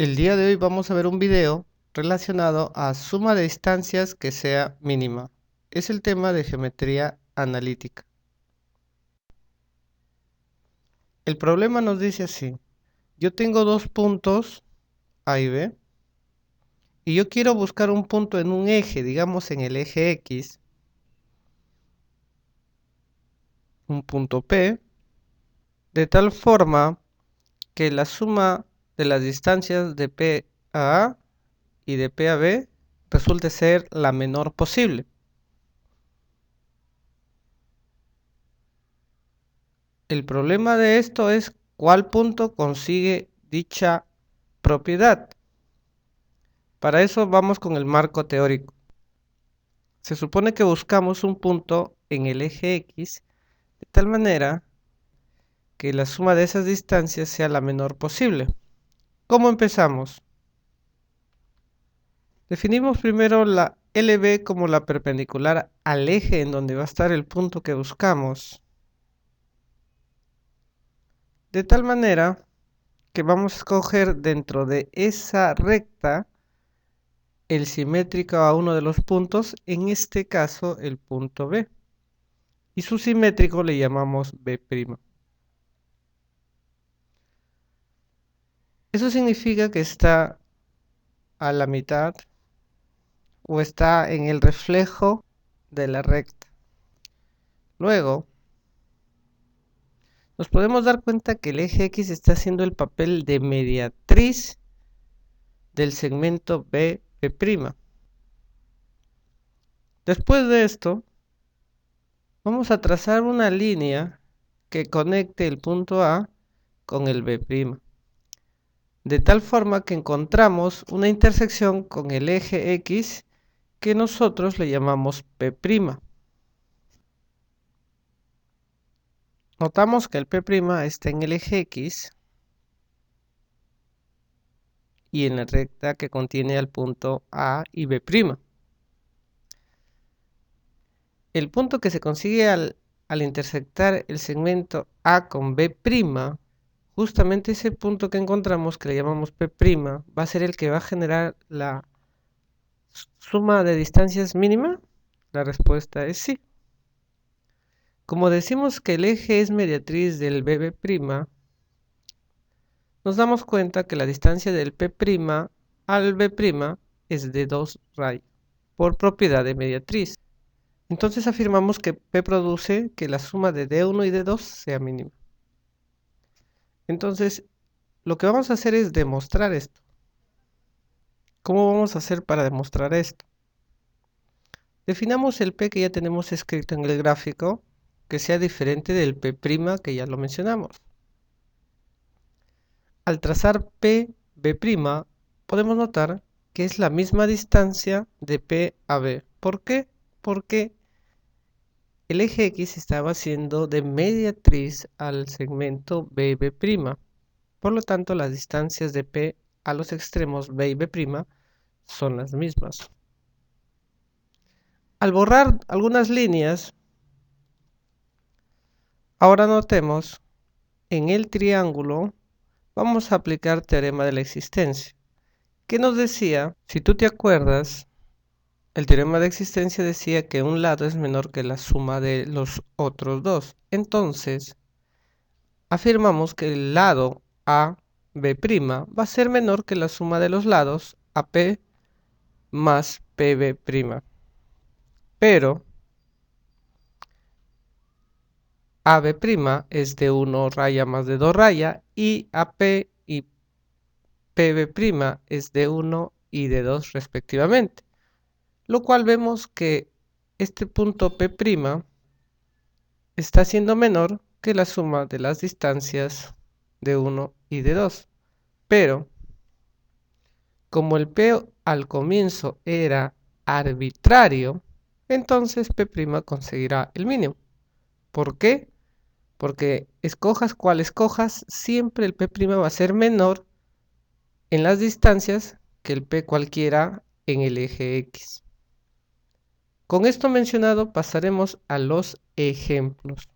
El día de hoy vamos a ver un video relacionado a suma de distancias que sea mínima. Es el tema de geometría analítica. El problema nos dice así: yo tengo dos puntos A y B y yo quiero buscar un punto en un eje, digamos en el eje X, un punto P, de tal forma que la suma de las distancias de P a A y de P a B resulte ser la menor posible. El problema de esto es cuál punto consigue dicha propiedad. Para eso vamos con el marco teórico. Se supone que buscamos un punto en el eje X de tal manera que la suma de esas distancias sea la menor posible. ¿Cómo empezamos? Definimos primero la LB como la perpendicular al eje en donde va a estar el punto que buscamos. De tal manera que vamos a escoger dentro de esa recta el simétrico a uno de los puntos, en este caso el punto B. Y su simétrico le llamamos B'. Eso significa que está a la mitad o está en el reflejo de la recta. Luego, nos podemos dar cuenta que el eje X está haciendo el papel de mediatriz del segmento B'. Después de esto, vamos a trazar una línea que conecte el punto A con el B', de tal forma que encontramos una intersección con el eje X que nosotros le llamamos P'. Notamos que el P' está en el eje X y en la recta que contiene al punto A y B'. El punto que se consigue al intersectar el segmento A con B', justamente ese punto que encontramos, que le llamamos P', va a ser el que va a generar la suma de distancias mínima. La respuesta es sí. Como decimos que el eje es mediatriz del B', nos damos cuenta que la distancia del P' al B' es de 2 rayos, por propiedad de mediatriz. Entonces afirmamos que P produce que la suma de D1 y D2 sea mínima. Entonces, lo que vamos a hacer es demostrar esto. ¿Cómo vamos a hacer para demostrar esto? Definamos el P que ya tenemos escrito en el gráfico, que sea diferente del P' que ya lo mencionamos. Al trazar P, B', podemos notar que es la misma distancia de P a B. ¿Por qué? Porque el eje X estaba haciendo de mediatriz al segmento B'. Por lo tanto, las distancias de P a los extremos B y B' son las mismas. Al borrar algunas líneas, ahora notemos en el triángulo vamos a aplicar teorema de la existencia. ¿Qué nos decía? Si tú te acuerdas, el teorema de existencia decía que un lado es menor que la suma de los otros dos. Entonces, afirmamos que el lado AB' va a ser menor que la suma de los lados AP más PB'. Pero AB' es de 1 raya más de 2 raya y AP y PB' es de 1 y de 2 respectivamente. Lo cual vemos que este punto P' está siendo menor que la suma de las distancias de 1 y de 2. Pero, como el P al comienzo era arbitrario, entonces P' conseguirá el mínimo. ¿Por qué? Porque escojas cuál escojas, siempre el P' va a ser menor en las distancias que el P cualquiera en el eje X. Con esto mencionado pasaremos a los ejemplos.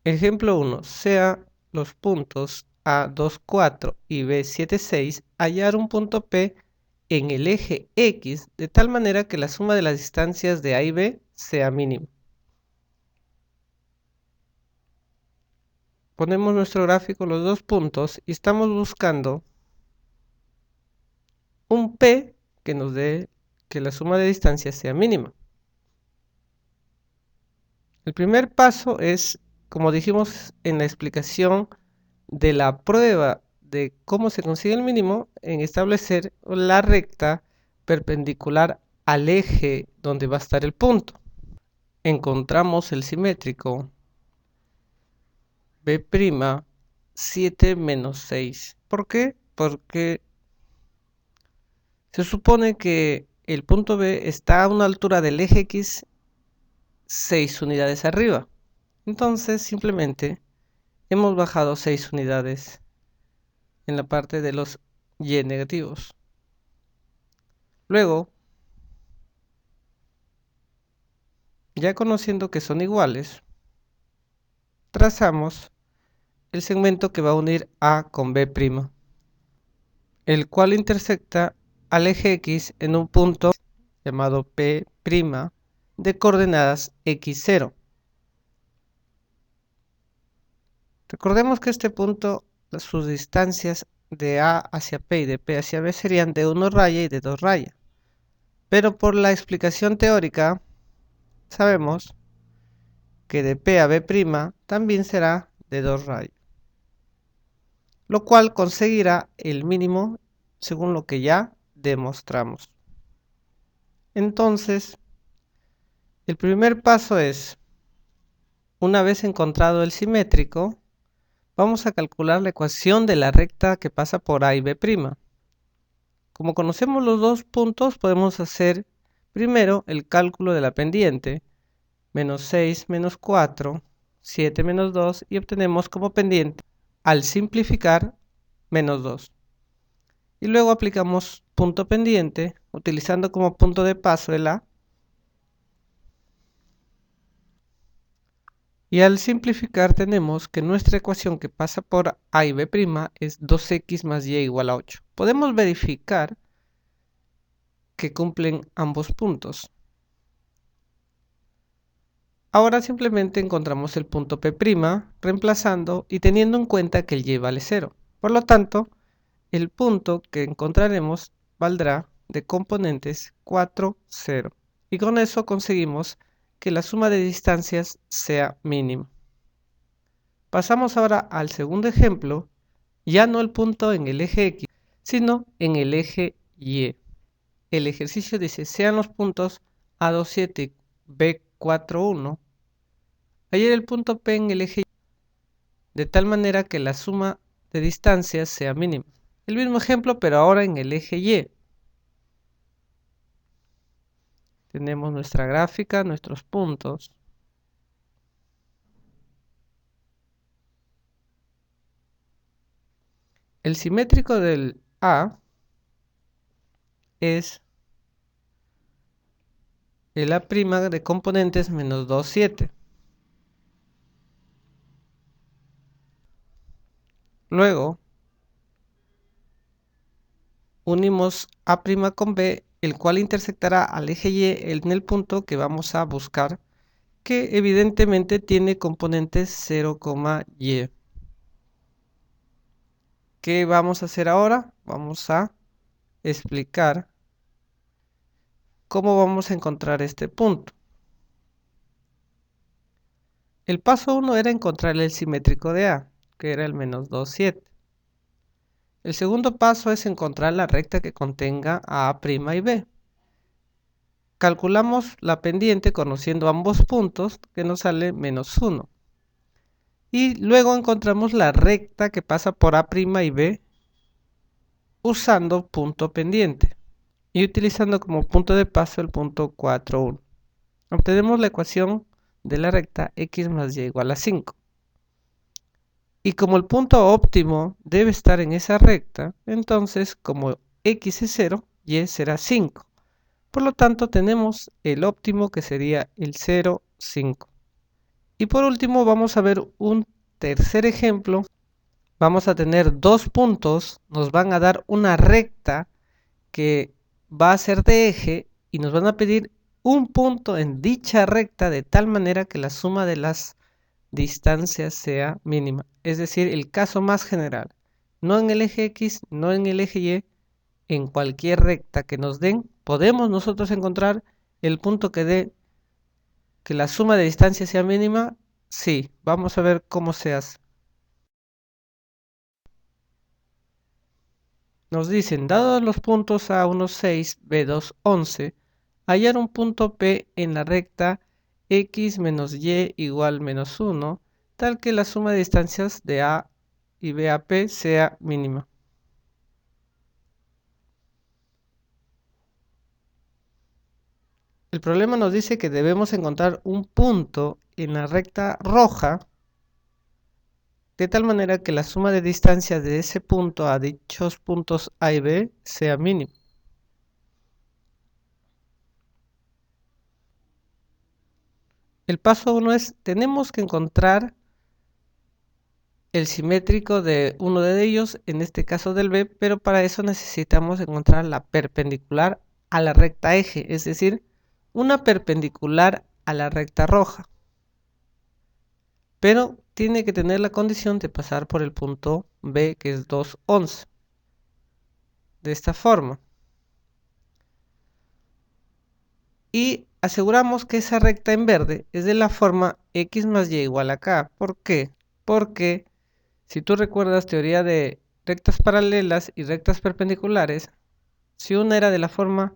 Ejemplo 1. Sea los puntos A2, 4 y B7, 6, hallar un punto P en el eje X de tal manera que la suma de las distancias de A y B sea mínima. Ponemos nuestro gráfico los dos puntos y estamos buscando un P que nos dé que la suma de distancias sea mínima. El primer paso es, como dijimos en la explicación de la prueba de cómo se consigue el mínimo, en establecer la recta perpendicular al eje donde va a estar el punto. Encontramos el simétrico B', 7 menos 6. ¿Por qué? Porque se supone que el punto B está a una altura del eje X 6 unidades arriba. Entonces simplemente hemos bajado 6 unidades en la parte de los y negativos. Luego, ya conociendo que son iguales, trazamos el segmento que va a unir A con B', el cual intersecta al eje X en un punto llamado P' de coordenadas x0. Recordemos que este punto, sus distancias de A hacia P y de P hacia B serían de 1 raya y de 2 raya. Pero por la explicación teórica, sabemos que de P a B' también será de 2 rayas, lo cual conseguirá el mínimo según lo que ya demostramos. Entonces, el primer paso es, una vez encontrado el simétrico, vamos a calcular la ecuación de la recta que pasa por A y B'. Como conocemos los dos puntos, podemos hacer primero el cálculo de la pendiente, menos 6 menos 4, 7 menos 2, y obtenemos como pendiente, al simplificar, menos 2. Y luego aplicamos punto pendiente, utilizando como punto de paso el A. Y al simplificar tenemos que nuestra ecuación que pasa por A y B' es 2x más y igual a 8. Podemos verificar que cumplen ambos puntos. Ahora simplemente encontramos el punto P', reemplazando y teniendo en cuenta que el y vale 0. Por lo tanto, el punto que encontraremos valdrá de componentes 4, 0. Y con eso conseguimos que la suma de distancias sea mínima. Pasamos ahora al segundo ejemplo, ya no el punto en el eje X, sino en el eje Y. El ejercicio dice, sean los puntos A2, 7 y B4, 1. Hallar el punto P en el eje Y, de tal manera que la suma de distancias sea mínima. El mismo ejemplo, pero ahora en el eje Y. Tenemos nuestra gráfica, nuestros puntos. El simétrico del A es el A' de componentes menos 2, 7. Luego, unimos A' con B, el cual intersectará al eje Y en el punto que vamos a buscar, que evidentemente tiene componentes 0, y. ¿Qué vamos a hacer ahora? Vamos a explicar cómo vamos a encontrar este punto. El paso 1 era encontrar el simétrico de A, que era el menos 2, 7. El segundo paso es encontrar la recta que contenga a A' y B. Calculamos la pendiente conociendo ambos puntos, que nos sale menos 1. Y luego encontramos la recta que pasa por A' y B usando punto pendiente y utilizando como punto de paso el punto 4, 1. Obtenemos la ecuación de la recta x más y igual a 5. Y como el punto óptimo debe estar en esa recta, entonces como x es 0, y será 5. Por lo tanto tenemos el óptimo que sería el 0, 5. Y por último vamos a ver un tercer ejemplo. Vamos a tener dos puntos, nos van a dar una recta que va a ser de eje y nos van a pedir un punto en dicha recta de tal manera que la suma de las distancias sea mínima. Es decir, el caso más general. No en el eje X, no en el eje Y, en cualquier recta que nos den, podemos nosotros encontrar el punto que dé que la suma de distancias sea mínima. Sí, vamos a ver cómo se hace. Nos dicen, dados los puntos A1, 6, B2, 11, hallar un punto P en la recta X menos Y igual menos 1, tal que la suma de distancias de A y B a P sea mínima. El problema nos dice que debemos encontrar un punto en la recta roja de tal manera que la suma de distancias de ese punto a dichos puntos A y B sea mínima. El paso 1 es, tenemos que encontrar el simétrico de uno de ellos, en este caso del B, pero para eso necesitamos encontrar la perpendicular a la recta eje, es decir, una perpendicular a la recta roja. Pero tiene que tener la condición de pasar por el punto B, que es 2, 11. De esta forma. Y aseguramos que esa recta en verde es de la forma x más y igual a k. ¿Por qué? Porque si tú recuerdas teoría de rectas paralelas y rectas perpendiculares, si una era de la forma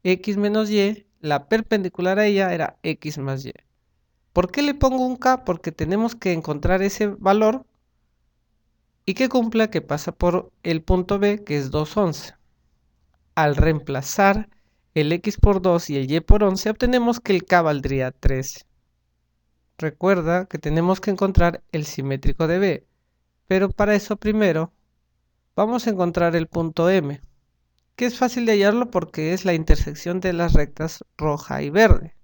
x menos y, la perpendicular a ella era x más y. ¿Por qué le pongo un k? Porque tenemos que encontrar ese valor y que cumpla que pasa por el punto B, que es 2, 11. Al reemplazar el x por 2 y el y por 11, obtenemos que el k valdría 13. Recuerda que tenemos que encontrar el simétrico de B, pero para eso primero vamos a encontrar el punto M, que es fácil de hallarlo porque es la intersección de las rectas roja y verde.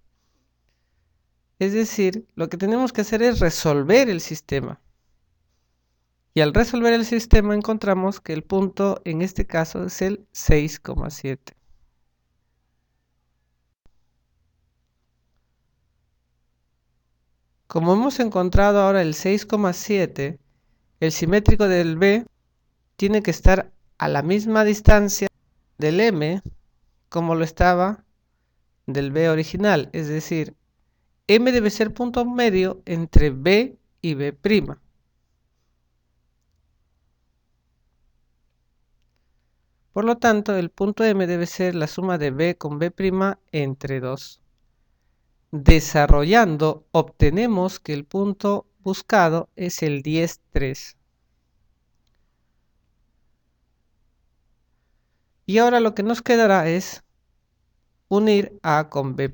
Es decir, lo que tenemos que hacer es resolver el sistema. Y al resolver el sistema encontramos que el punto en este caso es el 6,7. Como hemos encontrado ahora el 6,7, el simétrico del B tiene que estar a la misma distancia del M como lo estaba del B original, es decir, M debe ser punto medio entre B y B'. Por lo tanto, el punto M debe ser la suma de B con B' entre 2. Desarrollando, obtenemos que el punto buscado es el 10, 3. Y ahora lo que nos quedará es unir A con B'.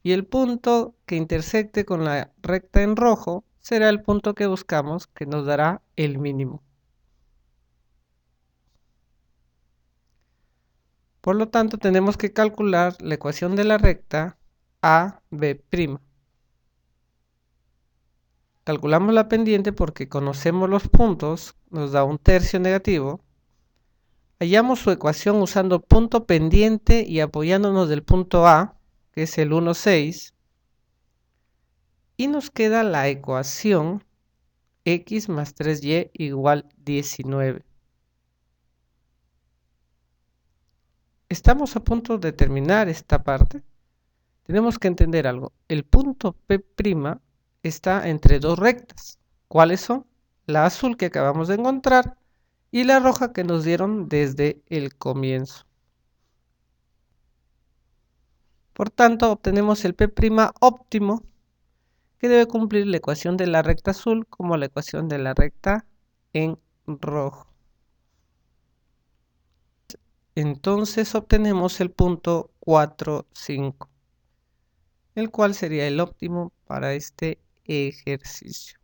Y el punto que intersecte con la recta en rojo será el punto que buscamos, que nos dará el mínimo. Por lo tanto, tenemos que calcular la ecuación de la recta AB'. Calculamos la pendiente porque conocemos los puntos, nos da un tercio negativo. Hallamos su ecuación usando punto pendiente y apoyándonos del punto A, que es el 1, 6. Y nos queda la ecuación x más 3y igual 19. Estamos a punto de terminar esta parte. Tenemos que entender algo. El punto P' está entre dos rectas. ¿Cuáles son? La azul que acabamos de encontrar y la roja que nos dieron desde el comienzo. Por tanto, obtenemos el P' óptimo que debe cumplir la ecuación de la recta azul como la ecuación de la recta en rojo. Entonces obtenemos el punto 4, 5, el cual sería el óptimo para este ejercicio.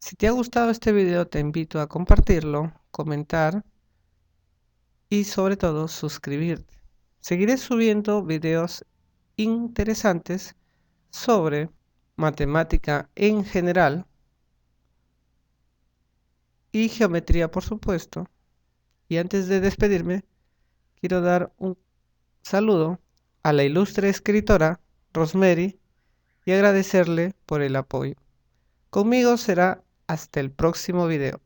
Si te ha gustado este video, te invito a compartirlo, comentar y sobre todo suscribirte. Seguiré subiendo videos interesantes sobre matemática en general y geometría, por supuesto. Y antes de despedirme, quiero dar un saludo a la ilustre escritora Rosemary y agradecerle por el apoyo. Conmigo será hasta el próximo video.